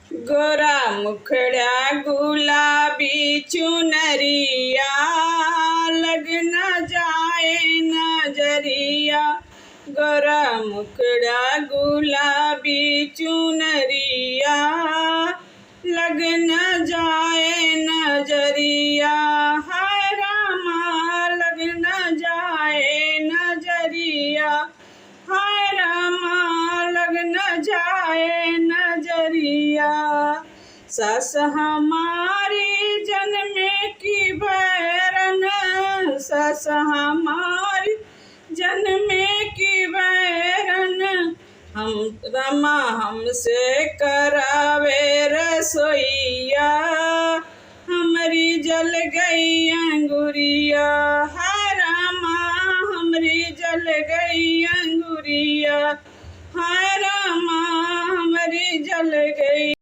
गोरा मुखड़ा गुलाबी चुनरिया, लग न जाए नजरिया। गोरा मुखड़ा गुलाबी चुनरिया, लग न जाए नजरिया। हाय रामा लग न जाए नजरिया, हाय रामा लग न जाए नजरिया। सास हमारी जन्मे की बैरन, सास हमारी जन्मे की बैरन, हम रमा हमसे करावे रसोइया। हमरी जल गई अंगुरिया, हाय रामा हमरी जल गई अंगुरिया, हाय रामा हमरी जल गई।